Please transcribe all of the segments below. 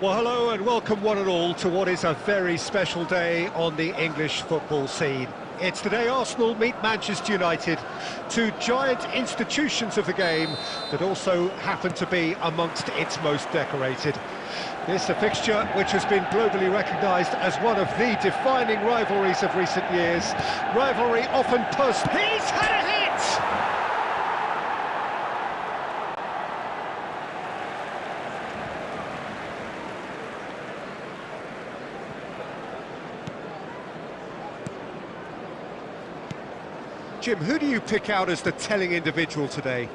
Well, hello and welcome one and all to what is a very special day on the English football scene. It's the day Arsenal meet Manchester United, two giant institutions of the game that also happen to be amongst its most decorated. This a fixture which has been globally recognised as one of the defining rivalries of recent years. Rivalry often post... He's had a hit! Jim, who do you pick out as the telling individual today?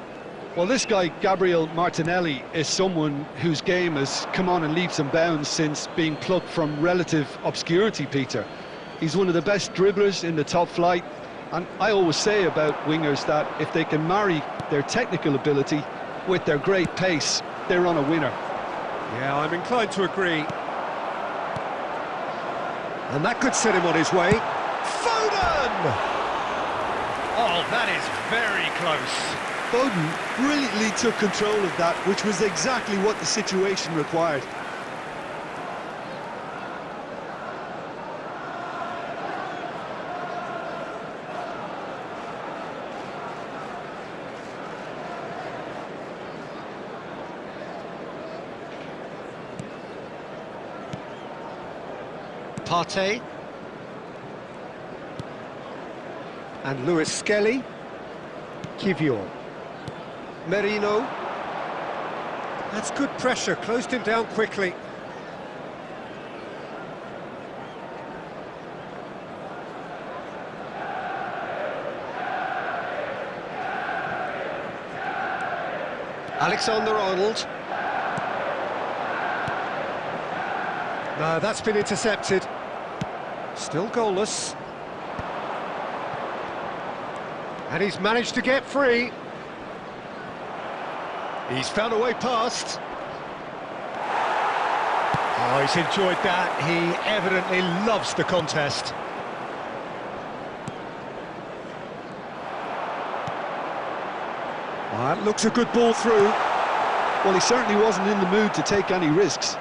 Well, this guy, Gabriel Martinelli, is someone whose game has come on in leaps and bounds since being plucked from relative obscurity, Peter. He's one of the best dribblers in the top flight, and I always say about wingers that if they can marry their technical ability with their great pace, they're on a winner. Yeah, I'm inclined to agree. And that could set him on his way. Foden! Oh, that is very close. Foden brilliantly took control of that, which was exactly what the situation required. Partey. And Lewis Skelly. Kivior. Merino. That's good pressure, closed him down quickly. Alexander-Arnold. No, that's been intercepted. Still goalless. And he's managed to get free. He's found a way past. Oh, he's enjoyed that. He evidently loves the contest. Well, that looks a good ball through. Well, he certainly wasn't in the mood to take any risks.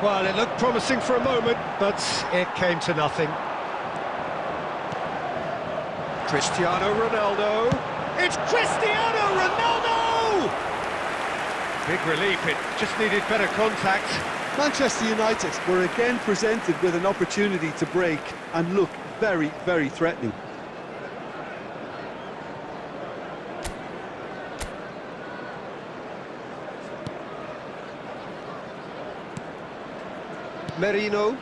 Well, it looked promising for a moment, but it came to nothing. Cristiano Ronaldo. It's Cristiano Ronaldo! Big relief, it just needed better contact. Manchester United were again presented with an opportunity to break and look very, very threatening. Merino.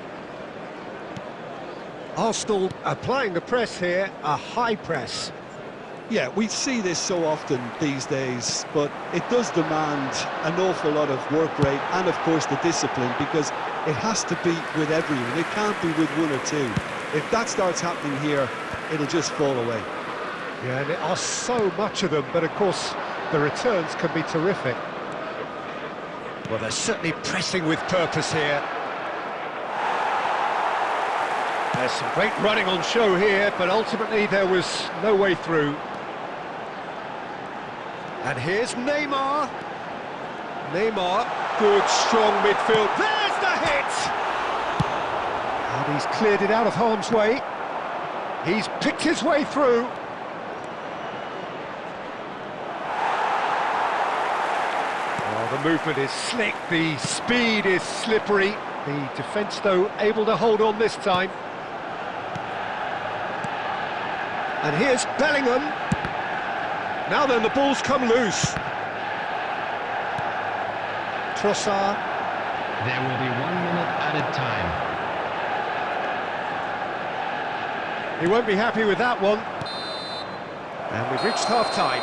Arsenal applying the press here, a high press. Yeah, we see this so often these days, but it does demand an awful lot of work rate and, of course, the discipline, because it has to be with everyone. It can't be with one or two. If that starts happening here, it'll just fall away. Yeah, and there are so much of them, but, of course, the returns can be terrific. Well, they're certainly pressing with purpose here. There's some great running on show here, but ultimately there was no way through. And here's Neymar. Neymar, good, strong midfield. There's the hit! And he's cleared it out of harm's way. He's picked his way through. Oh, the movement is slick, the speed is slippery. The defence, though, able to hold on this time. And here's Bellingham. Now then, the ball's come loose. Trossard. There will be 1 minute added time. He won't be happy with that one. And we've reached half-time.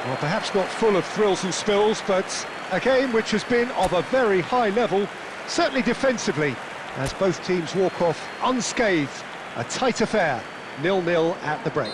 Well, perhaps not full of thrills and spills, but a game which has been of a very high level, certainly defensively, as both teams walk off unscathed. A tight affair. 0-0 at the break.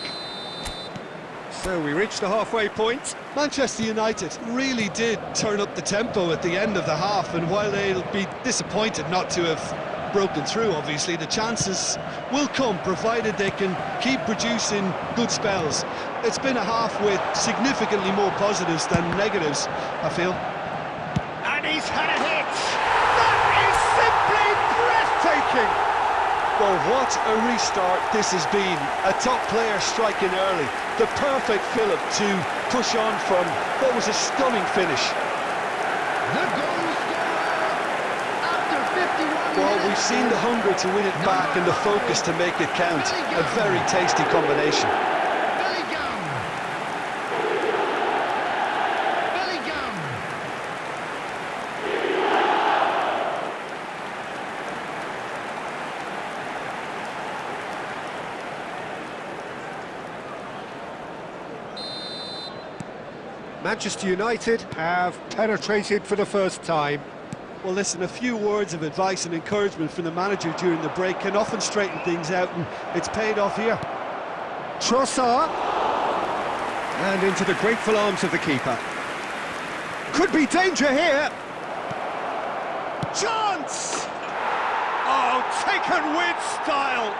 So we reached the halfway point. Manchester United really did turn up the tempo at the end of the half, and while they'll be disappointed not to have broken through, obviously, the chances will come, provided they can keep producing good spells. It's been a half with significantly more positives than negatives, I feel. And he's had a hit! That is simply breathtaking! Well, what a restart this has been. A top player striking early. The perfect fillip to push on from what was a stunning finish. The goal scorer after 51 Well, minutes. we've seen the hunger to win it back and the focus to make it count. A very tasty combination. Bellingham. Bellingham. Manchester United have penetrated for the first time. Well, listen, a few words of advice and encouragement from the manager during the break can often straighten things out, and it's paid off here. Trossard. And into the grateful arms of the keeper. Could be danger here. Chance! Oh, taken with style.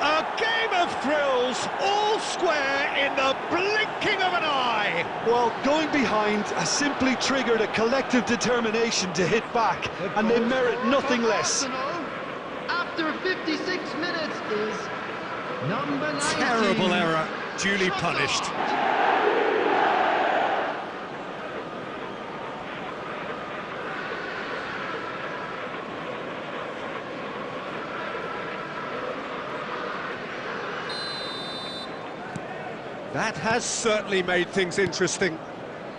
A game of thrills, all square in the blinking of an eye. Well, going behind has simply triggered a collective determination to hit back, and they merit nothing less. Arsenal, after 56 minutes, is number 19. Terrible error, duly punished. That has certainly made things interesting.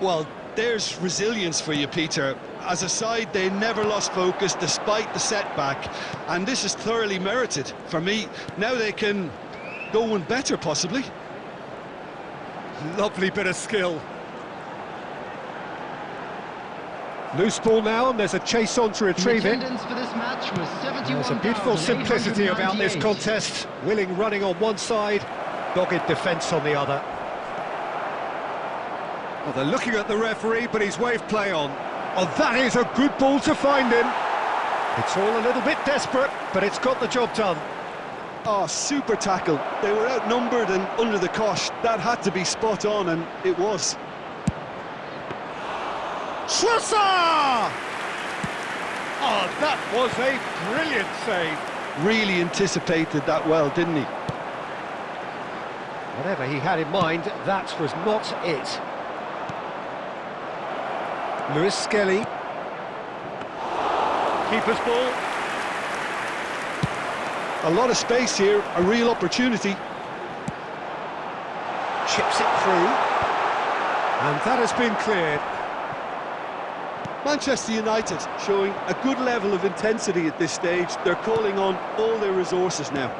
Well, there's resilience for you, Peter. As a side, they never lost focus despite the setback, and this is thoroughly merited. For me, now they can go one better, possibly. Lovely bit of skill. Loose ball now, and there's a chase on to retrieve it. Attendance for this match was There's a beautiful simplicity about this 71,898. contest. Willing running on one side, dogged defence on the other. Well, they're looking at the referee, but he's waved play on. Oh, that is a good ball to find him. It's all a little bit desperate, but it's got the job done. Oh, super tackle. They were outnumbered and under the cosh. That had to be spot on, and it was. Trossard! Oh, that was a brilliant save. Really anticipated that well, didn't he? Whatever he had in mind, that was not it. Lewis Skelly. Keeper's ball. A lot of space here, a real opportunity. Chips it through. And that has been cleared. Manchester United showing a good level of intensity at this stage. They're calling on all their resources now.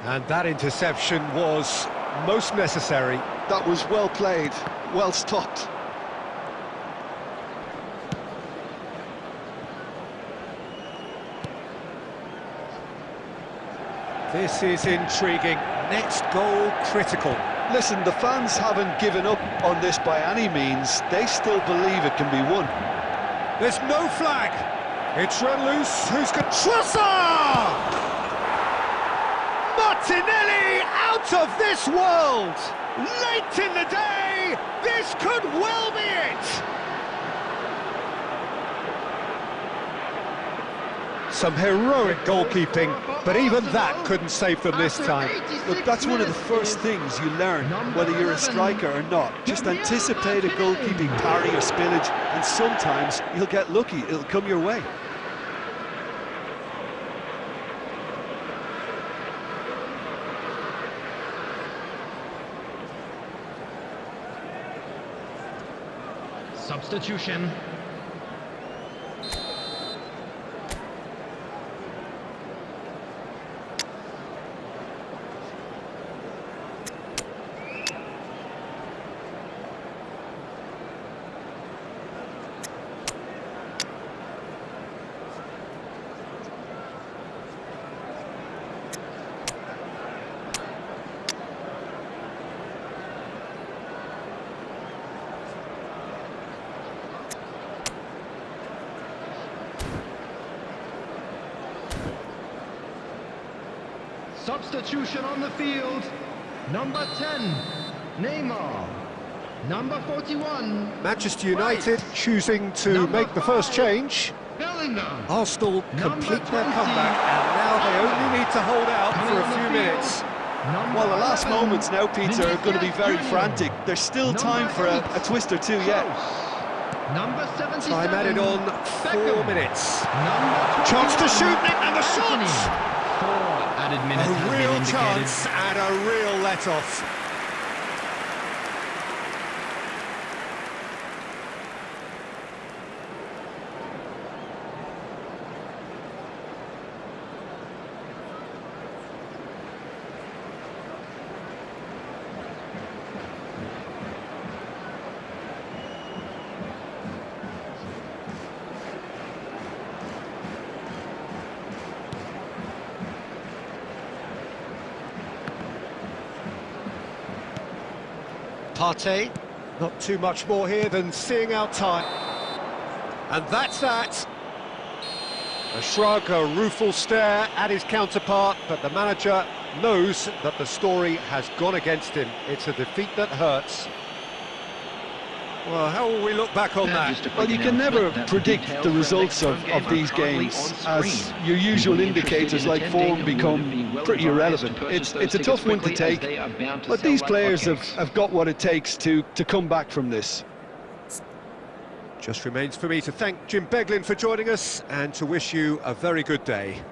And that interception was most necessary. That was well played, well stopped. This is intriguing. Next goal critical. Listen, the fans haven't given up on this by any means. They still believe it can be won. There's no flag. It's run loose. Who's got Trossard? Martinelli out of this world. Late in the day, this could well be it. Some heroic goalkeeping, but even that couldn't save them this time. Look, that's one of the first things you learn, whether you're a striker or not. Just anticipate a goalkeeping parry or spillage, and sometimes you'll get lucky, it'll come your way. Substitution. Substitution on the field, number 10, Neymar. Number 41. Manchester United choosing to Number make the first 5. change. Bellingham. Arsenal Number complete their 20. comeback, and now they only need to hold out Coming for a on the few field, minutes. number Well, the last 11, moments now, Peter, are going to be very Vinicius frantic. Junior. There's still Number time for a 8, twist or two yet. Close. Number 77. Time added on 4 Beckham. minutes. Number 21, Chance to shoot, Nick, and the Anthony. shot! 4 added minutes A have been real indicated. chance and a real let-off. Partey, not too much more here than seeing out time. And that's that. A shrug, a rueful stare at his counterpart, but the manager knows that the story has gone against him. It's a defeat that hurts. Well, how will we look back on that? Well, you can never predict the results of these games, as your usual indicators like form become pretty irrelevant. It's a tough one to take, but these players have got what it takes to come back from this. Just remains for me to thank Jim Beglin for joining us and to wish you a very good day.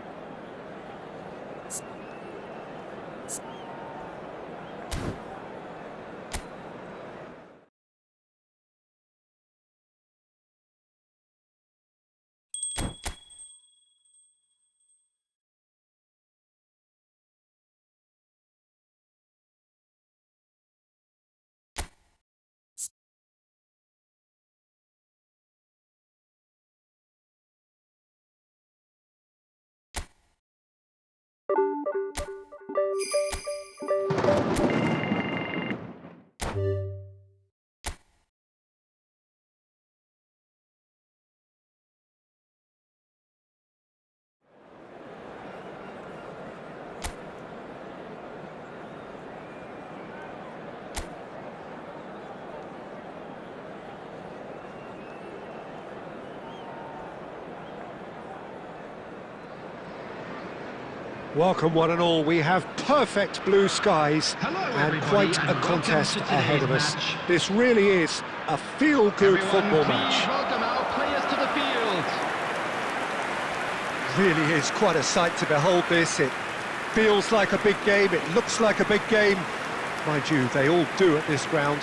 Welcome one and all, we have perfect blue skies Hello, and everybody, quite a and welcome contest to ahead of today's us. match. This really is a feel-good Everyone, football please match. welcome our players to the field. Really is quite a sight to behold this. It feels like a big game, it looks like a big game. Mind you, they all do at this ground.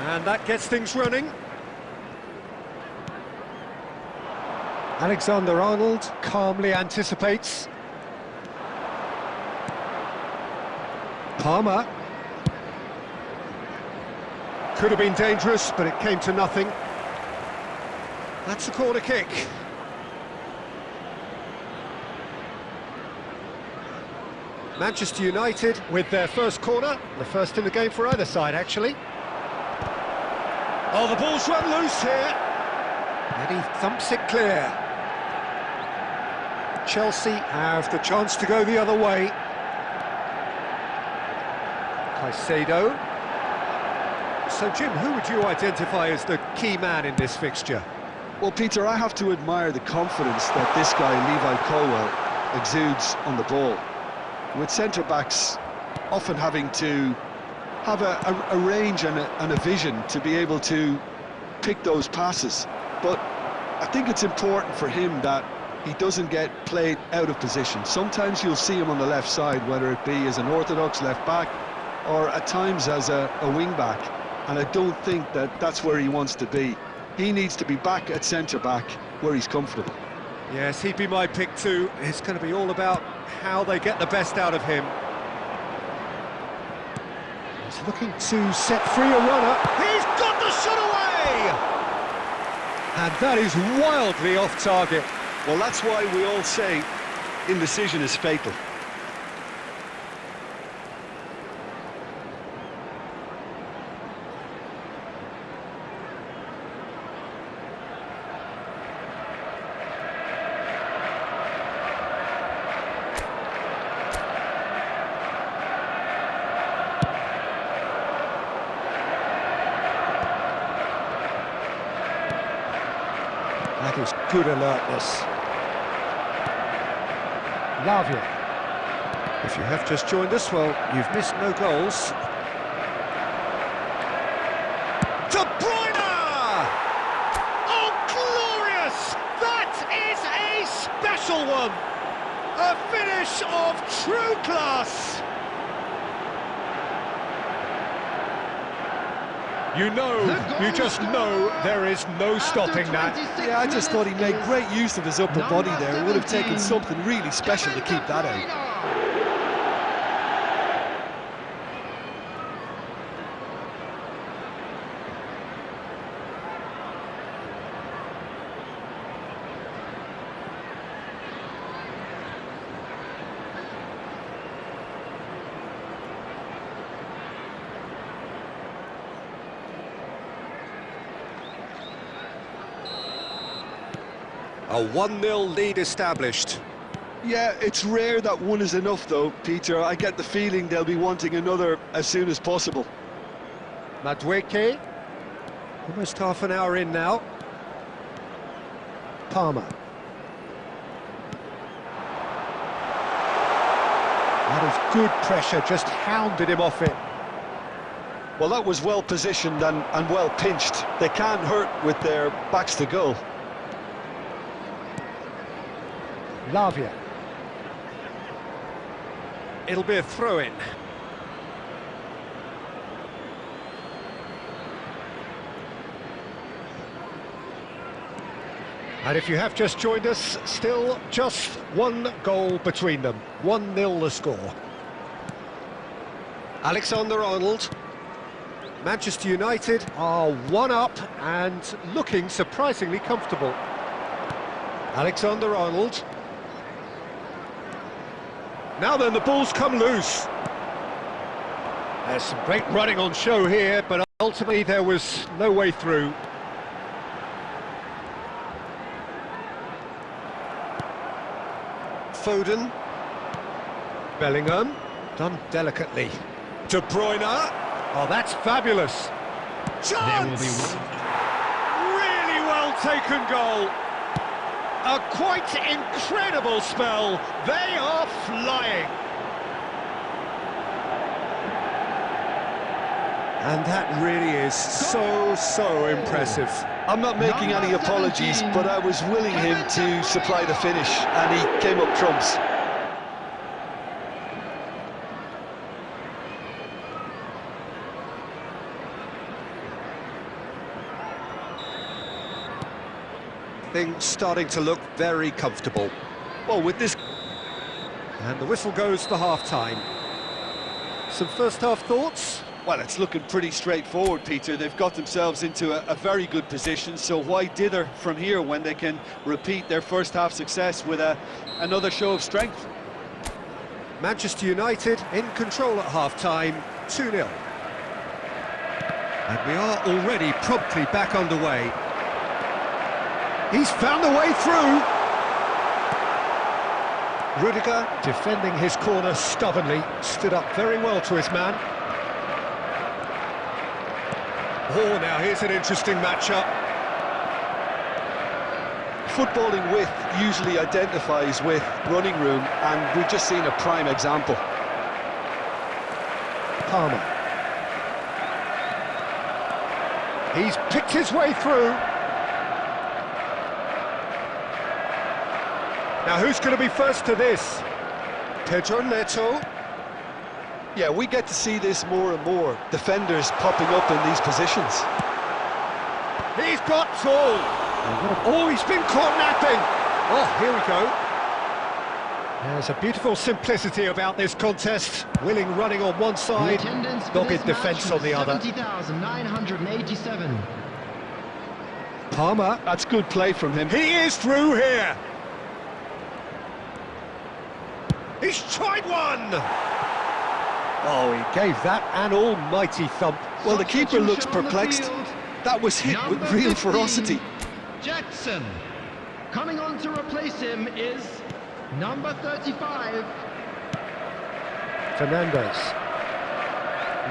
And that gets things running. Alexander-Arnold calmly anticipates. Palmer. Could have been dangerous, but it came to nothing. That's a corner kick. Manchester United with their first corner, the first in the game for either side, actually. Oh, the ball's run loose here. And he thumps it clear. Chelsea have the chance to go the other way. Caicedo. So, Jim, who would you identify as the key man in this fixture? Well, Peter, I have to admire the confidence that this guy, Levi Colwill, exudes on the ball. With centre-backs often having to have a range and a vision to be able to pick those passes. But I think it's important for him that he doesn't get played out of position. Sometimes you'll see him on the left side, whether it be as an orthodox left back or at times as a wing back. And I don't think that that's where he wants to be. He needs to be back at centre-back where he's comfortable. Yes, he'd be my pick too. It's going to be all about how they get the best out of him. He's looking to set free a runner. He's got the shot away! And that is wildly off target. Well, that's why we all say indecision is fatal. That is good alertness. Lavia. If you have just joined us, well, you've missed no goals. De Bruyne! Oh, glorious! That is a special one! A finish of true class! You just know there is no stopping that. Yeah, I just thought he made great use of his upper body there. It would have taken something really special to keep that out. A 1-0 lead established. Yeah, it's rare that one is enough though, Peter. I get the feeling they'll be wanting another as soon as possible. Madueke. Almost half an hour in now. Palmer. That is good pressure, just hounded him off it. Well, that was well positioned and well pinched. They can't hurt with their backs to goal. Lavia. It'll be a throw-in. And if you have just joined us, still just one goal between them. 1-0 the score. Alexander-Arnold. Manchester United are 1 up and looking surprisingly comfortable. Alexander-Arnold. Now then, the ball's come loose. There's some great running on show here, but ultimately there was no way through. Foden. Bellingham. Done delicately. De Bruyne. Oh, that's fabulous. Chance! Really well taken goal. A quite incredible spell. They are flying. And that really is so impressive. I'm not making any apologies, but I was willing him to supply the finish, and he came up trumps. Things starting to look very comfortable. Well, with this... And the whistle goes for half-time. Some first-half thoughts? Well, it's looking pretty straightforward, Peter. They've got themselves into a very good position, so why dither from here when they can repeat their first-half success with another show of strength? Manchester United in control at half-time, 2-0. And we are already promptly back underway. He's found a way through. Rudiger, defending his corner stubbornly, stood up very well to his man. Oh, now here's an interesting matchup. Footballing width usually identifies with running room, and we've just seen a prime example. Palmer. He's picked his way through. Now, who's going to be first to this? Pedro Neto. Yeah, we get to see this more and more. Defenders popping up in these positions. He's got tall. Oh, he's been caught napping. Oh, here we go. There's a beautiful simplicity about this contest. Willing running on one The side, attendance for dogged this defence match on the was other. 70,987. Palmer. That's good play from him. He is through here. He's tried one. Oh, he gave that an almighty thump. Well, the keeper looks Substitution on the perplexed. field. That was hit with Number real 15, ferocity. Jackson. Coming on to replace him is number 35. Fernandez.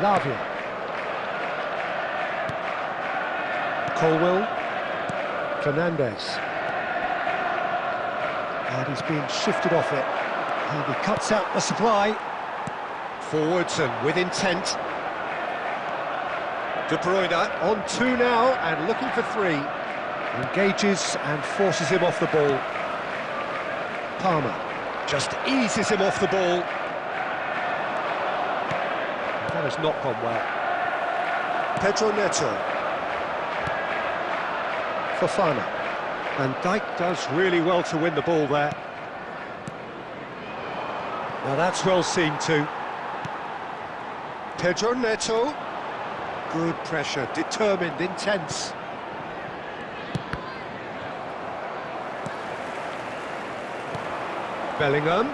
Lavia. Colwell. Fernandez. And he's being shifted off it. And he cuts out the supply. Forwards and with intent. De Bruyne on two now and looking for three. Engages and forces him off the ball. Palmer just eases him off the ball. That has not gone well. Pedro Neto. Fofana. And Dijk does really well to win the ball there. Now that's well seen too. Pedro Neto. Good pressure, determined, intense. Bellingham.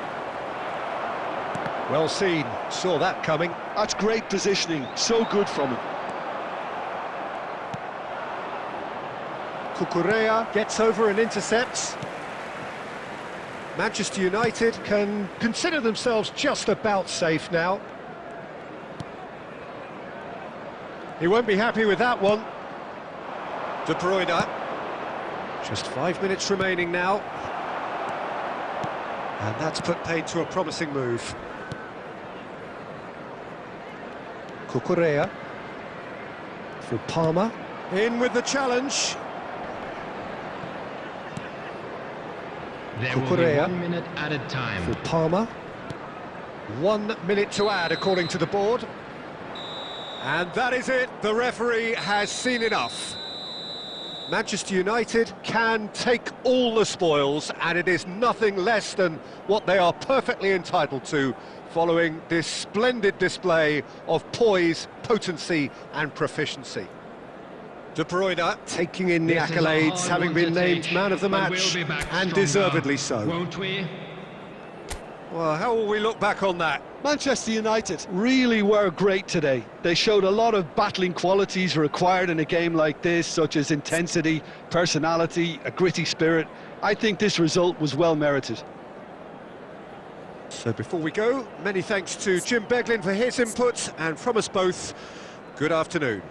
Well seen, saw that coming. That's great positioning, so good from him. Cucurella gets over and intercepts. Manchester United can consider themselves just about safe now. He won't be happy with that one. De Bruyne. Just 5 minutes remaining now. And that's put paid to a promising move. Cucurella. For Palmer. In with the challenge. There will be Cucurella. 1 minute added time. For Palmer. 1 minute to add according to the board. And that is it, the referee has seen enough. Manchester United can take all the spoils, and it is nothing less than what they are perfectly entitled to, following this splendid display of poise, potency and proficiency. De Bruyne taking in the This is a accolades, hard having one been to named take, man of the but match, we'll be back and stronger, deservedly so. won't we? Well, how will we look back on that? Manchester United really were great today. They showed a lot of battling qualities required in a game like this, such as intensity, personality, a gritty spirit. I think this result was well merited. So before we go, many thanks to Jim Beglin for his input, and from us both, good afternoon.